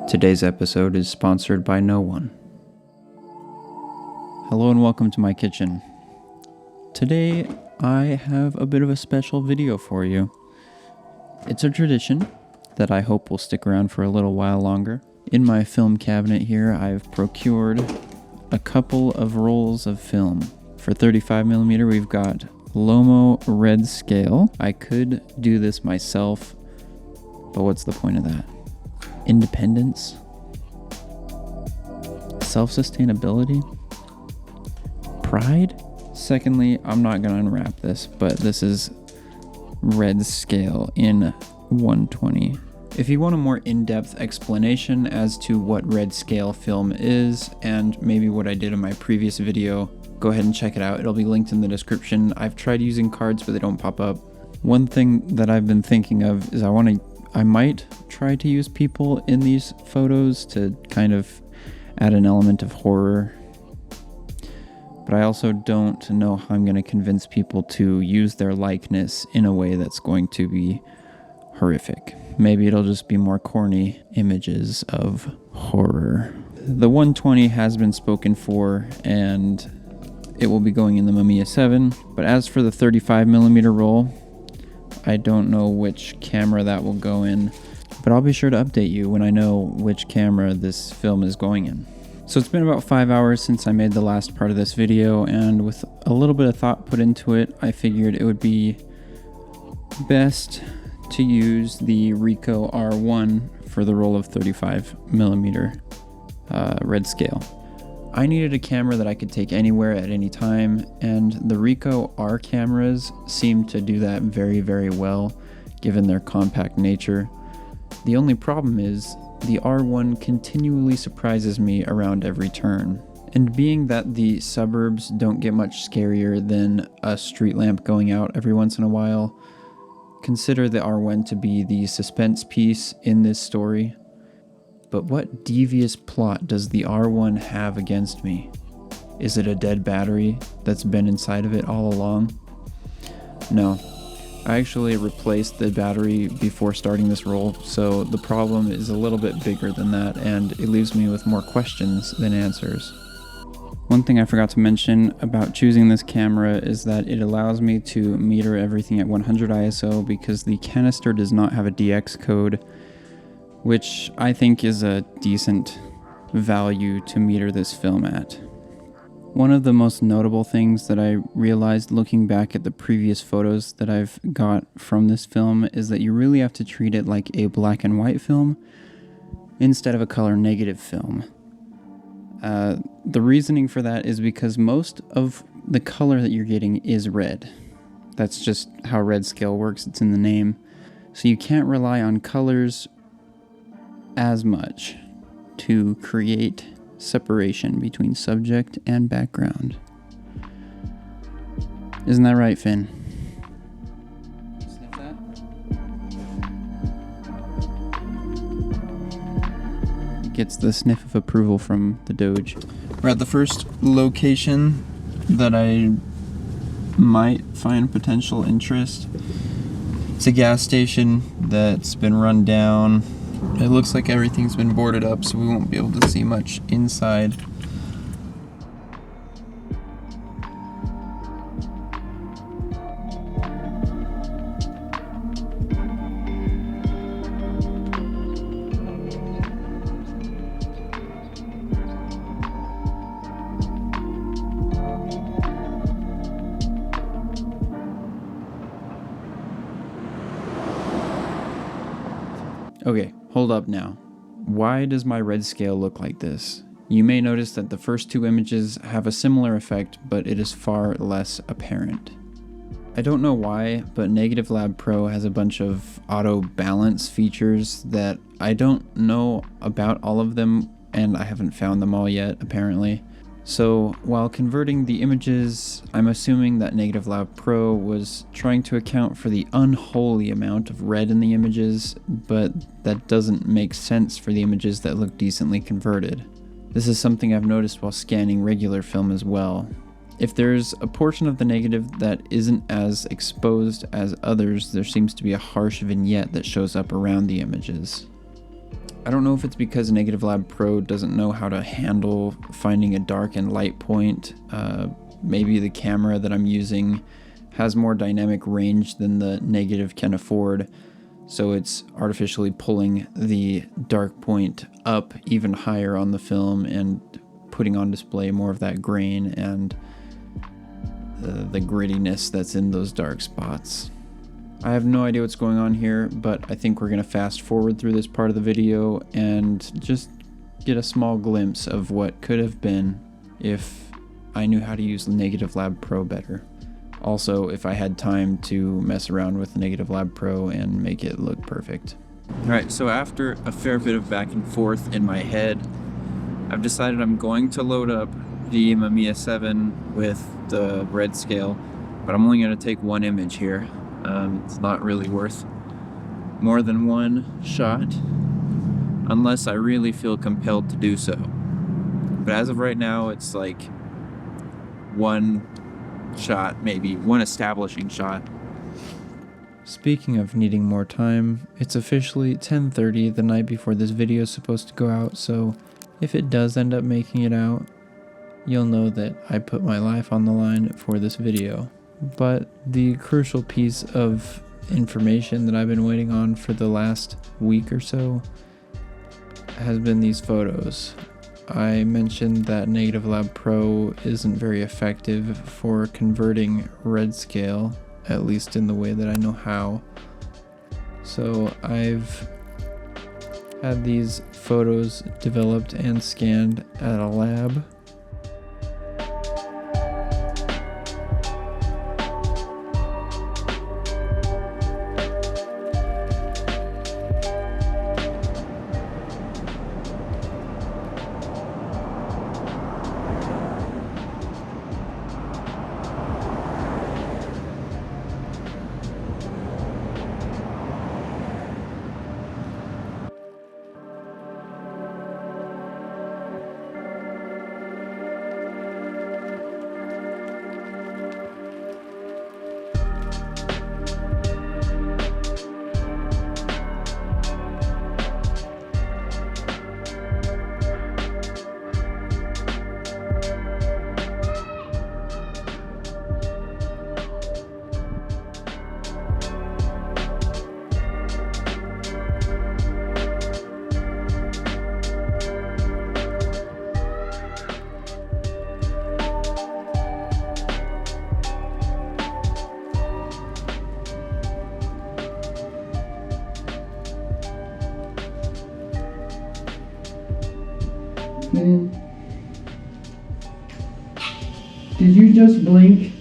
Today's episode is sponsored by no one. Hello and welcome to my kitchen. Today I have a bit of a special video for you. It's a tradition that I hope will stick around for a little while longer. In my film cabinet here, I've procured a couple of rolls of film. For 35mm, we've got Lomo Redscale. I could do this myself, but what's the point of that? Independence? Self-sustainability? Pride? Secondly, I'm not going to unwrap this, but this is Redscale in 120. If you want a more in-depth explanation as to what Redscale film is, and maybe what I did in my previous video, go ahead and check it out. It'll be linked in the description. I've tried using cards, but they don't pop up. One thing that I've been thinking of is I might try to use people in these photos to kind of add an element of horror. But I also don't know how I'm going to convince people to use their likeness in a way that's going to be horrific. Maybe it'll just be more corny images of horror. The 120 has been spoken for, and it will be going in the Mamiya 7. But as for the 35mm roll, I don't know which camera that will go in, but I'll be sure to update you when I know which camera this film is going in. So it's been about 5 hours since I made the last part of this video, and with a little bit of thought put into it, I figured it would be best to use the Ricoh R1 for the roll of 35mm Redscale. I needed a camera that I could take anywhere at any time, and the Ricoh R cameras seem to do that very, very well, given their compact nature. The only problem is, the R1 continually surprises me around every turn. And being that the suburbs don't get much scarier than a street lamp going out every once in a while, consider the R1 to be the suspense piece in this story. But what devious plot does the R1 have against me? Is it a dead battery that's been inside of it all along? No. I actually replaced the battery before starting this roll, so the problem is a little bit bigger than that, and it leaves me with more questions than answers. One thing I forgot to mention about choosing this camera is that it allows me to meter everything at 100 ISO because the canister does not have a DX code, which I think is a decent value to meter this film at. One of the most notable things that I realized looking back at the previous photos that I've got from this film is that you really have to treat it like a black and white film instead of a color negative film. The reasoning for that is because most of the color that you're getting is red. That's just how Redscale works, it's in the name. So you can't rely on colors as much to create separation between subject and background. Isn't that right, Finn? Sniff that? Gets the sniff of approval from the Doge. We're at the first location that I might find potential interest. It's a gas station that's been run down. It looks like everything's been boarded up, so we won't be able to see much inside. Okay, hold up now. Why does my Redscale look like this? You may notice that the first two images have a similar effect, but it is far less apparent. I don't know why, but Negative Lab Pro has a bunch of auto balance features that I don't know about all of them, and I haven't found them all yet, apparently. So while converting the images, I'm assuming that Negative Lab Pro was trying to account for the unholy amount of red in the images, but that doesn't make sense for the images that look decently converted. This is something I've noticed while scanning regular film as well. If there's a portion of the negative that isn't as exposed as others, there seems to be a harsh vignette that shows up around the images. I don't know if it's because Negative Lab Pro doesn't know how to handle finding a dark and light point. Maybe the camera that I'm using has more dynamic range than the Negative can afford, so it's artificially pulling the dark point up even higher on the film and putting on display more of that grain and the grittiness that's in those dark spots. I have no idea what's going on here, but I think we're going to fast forward through this part of the video and just get a small glimpse of what could have been if I knew how to use Negative Lab Pro better. Also, if I had time to mess around with Negative Lab Pro and make it look perfect. Alright, so after a fair bit of back and forth in my head, I've decided I'm going to load up the Mamiya 7 with the Redscale, but I'm only going to take one image here. It's not really worth more than one shot unless I really feel compelled to do so. But as of right now, it's like one shot, maybe one establishing shot. Speaking of needing more time, it's officially 10:30 the night before this video is supposed to go out, so if it does end up making it out, you'll know that I put my life on the line for this video. But the crucial piece of information that I've been waiting on for the last week or so has been these photos. I mentioned that Negative Lab Pro isn't very effective for converting Redscale, at least in the way that I know how. So I've had these photos developed and scanned at a lab. Man, did you just blink?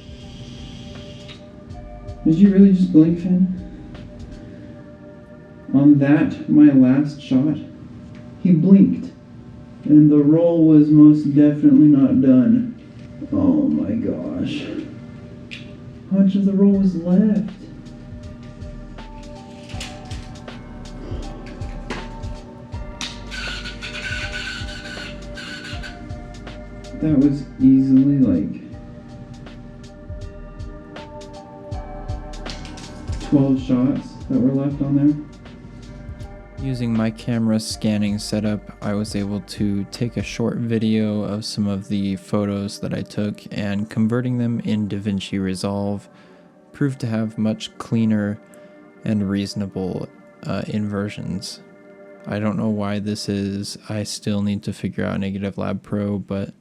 Did you really just blink, Finn? On that, my last shot, he blinked, and the roll was most definitely not done. Oh my gosh. How much of the roll was left? That was easily like 12 shots that were left on there. Using my camera scanning setup, I was able to take a short video of some of the photos that I took, and converting them in DaVinci Resolve proved to have much cleaner and reasonable inversions. I don't know why this is. I still need to figure out Negative Lab Pro, but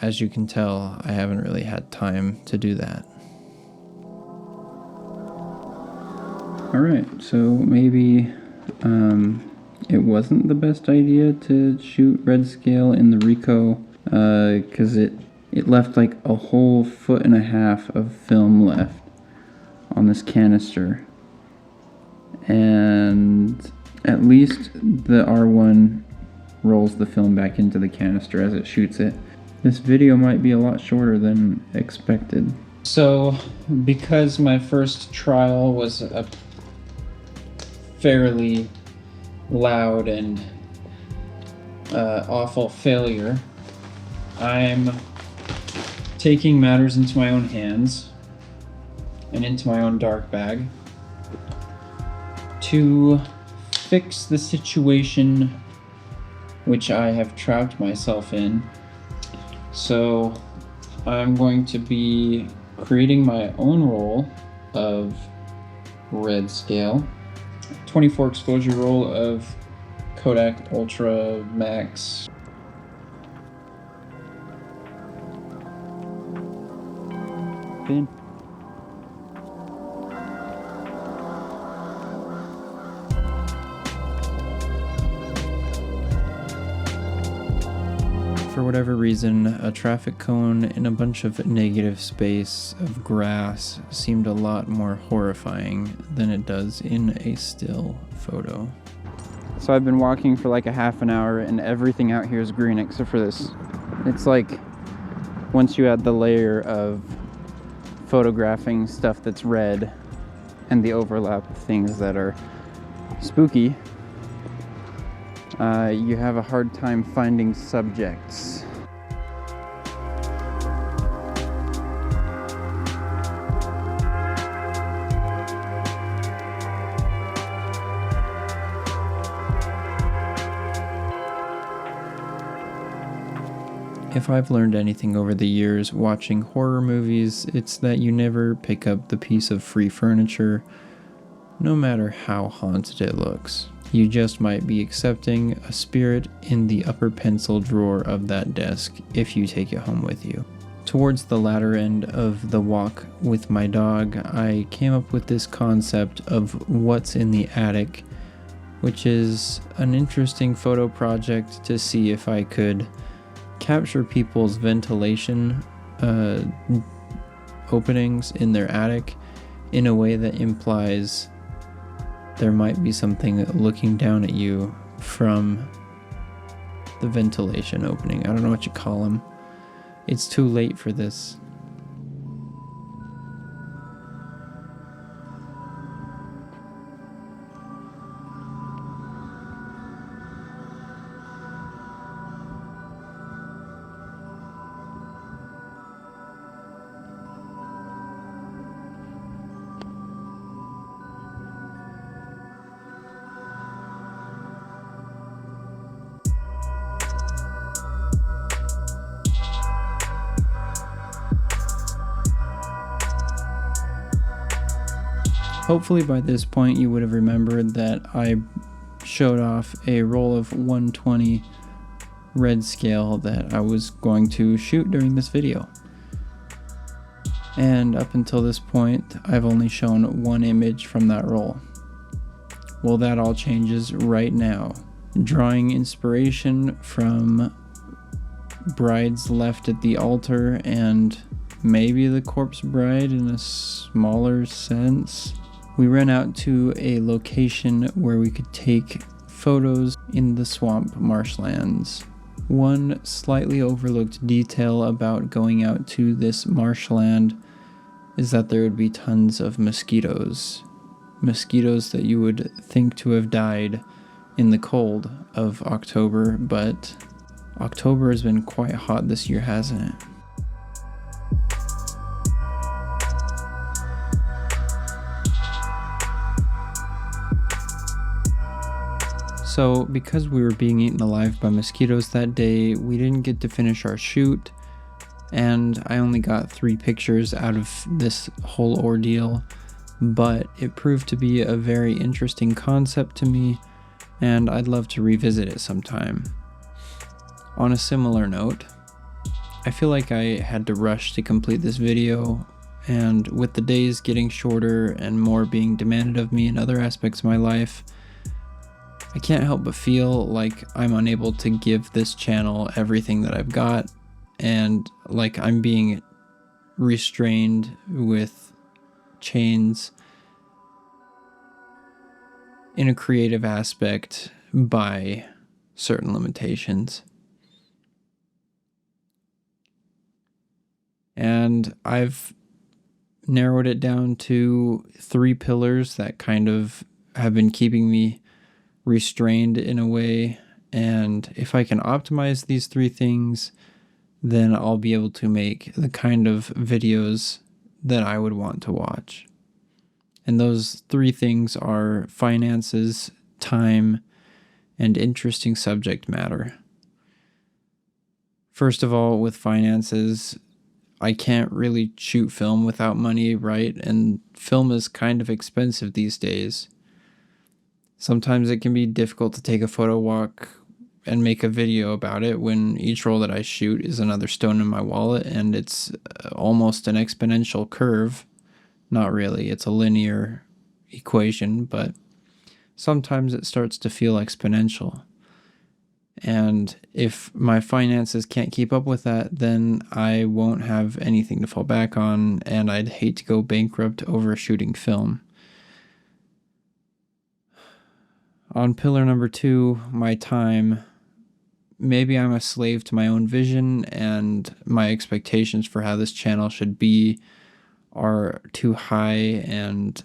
as you can tell, I haven't really had time to do that. Alright, so maybe it wasn't the best idea to shoot Redscale in the Ricoh, because it left like a whole 1.5 feet of film left on this canister. And at least the R1 rolls the film back into the canister as it shoots it. This video might be a lot shorter than expected. So, because my first trial was a fairly loud and awful failure, I'm taking matters into my own hands and into my own dark bag to fix the situation which I have trapped myself in. So I'm going to be creating my own roll of Redscale, 24 exposure roll of Kodak Ultra Max. Bin. For whatever reason, a traffic cone in a bunch of negative space of grass seemed a lot more horrifying than it does in a still photo. So I've been walking for like a half an hour and everything out here is green except for this. It's like once you add the layer of photographing stuff that's red and the overlap of things that are spooky, you have a hard time finding subjects. If I've learned anything over the years watching horror movies, it's that you never pick up the piece of free furniture, no matter how haunted it looks. You just might be accepting a spirit in the upper pencil drawer of that desk if you take it home with you. Towards the latter end of the walk with my dog, I came up with this concept of what's in the attic, which is an interesting photo project to see if I could capture people's ventilation openings in their attic in a way that implies there might be something looking down at you from the ventilation opening. I don't know what you call them. It's too late for this. Hopefully by this point you would have remembered that I showed off a roll of 120 Redscale that I was going to shoot during this video. And up until this point, I've only shown one image from that roll. Well, that all changes right now. Drawing inspiration from brides left at the altar and maybe the corpse bride in a smaller sense, we ran out to a location where we could take photos in the swamp marshlands. One slightly overlooked detail about going out to this marshland is that there would be tons of mosquitoes. Mosquitoes that you would think to have died in the cold of October, but October has been quite hot this year, hasn't it? So, because we were being eaten alive by mosquitoes that day, we didn't get to finish our shoot, and I only got 3 pictures out of this whole ordeal, but it proved to be a very interesting concept to me, and I'd love to revisit it sometime. On a similar note, I feel like I had to rush to complete this video, and with the days getting shorter and more being demanded of me in other aspects of my life, I can't help but feel like I'm unable to give this channel everything that I've got, and like I'm being restrained with chains in a creative aspect by certain limitations. And I've narrowed it down to 3 pillars that kind of have been keeping me restrained in a way, and if I can optimize these 3 things, then I'll be able to make the kind of videos that I would want to watch. And those 3 things are finances, time, and interesting subject matter. First of all, with finances, I can't really shoot film without money, right? And film is kind of expensive these days. Sometimes it can be difficult to take a photo walk and make a video about it when each roll that I shoot is another stone in my wallet, and it's almost an exponential curve. Not really, it's a linear equation, but sometimes it starts to feel exponential. And if my finances can't keep up with that, then I won't have anything to fall back on, and I'd hate to go bankrupt over shooting film. On pillar number 2, my time. Maybe I'm a slave to my own vision, and my expectations for how this channel should be are too high, and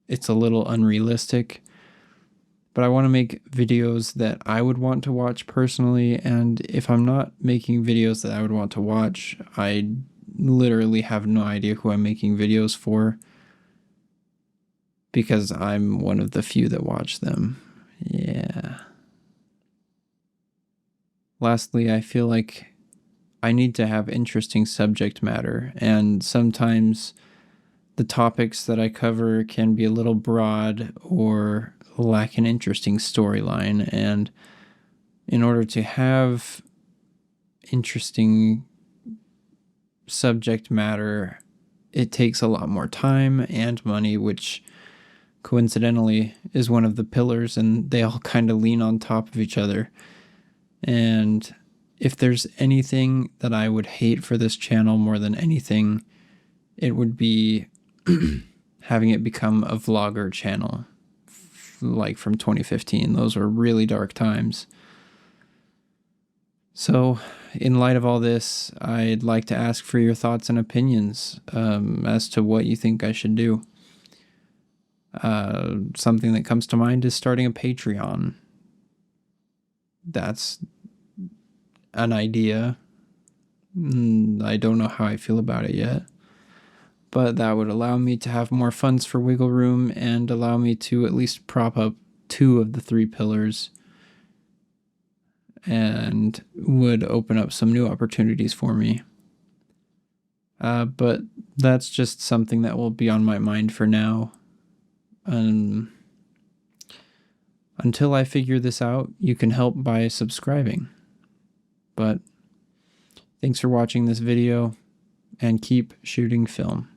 it's a little unrealistic. But I want to make videos that I would want to watch personally, and if I'm not making videos that I would want to watch, I literally have no idea who I'm making videos for, because I'm one of the few that watch them. Yeah. Lastly, I feel like I need to have interesting subject matter, and sometimes the topics that I cover can be a little broad or lack an interesting storyline, and in order to have interesting subject matter, it takes a lot more time and money, which coincidentally is one of the pillars, and they all kind of lean on top of each other. And if there's anything that I would hate for this channel more than anything, it would be having it become a vlogger channel, like from 2015. Those were really dark times. So, in light of all this, I'd like to ask for your thoughts and opinions as to what you think I should do. Something that comes to mind is starting a Patreon. That's an idea. I don't know how I feel about it yet, but that would allow me to have more funds for wiggle room and allow me to at least prop up 2 of the 3 pillars, and would open up some new opportunities for me. But that's just something that will be on my mind for now. Until I figure this out, you can help by subscribing. But thanks for watching this video, and keep shooting film.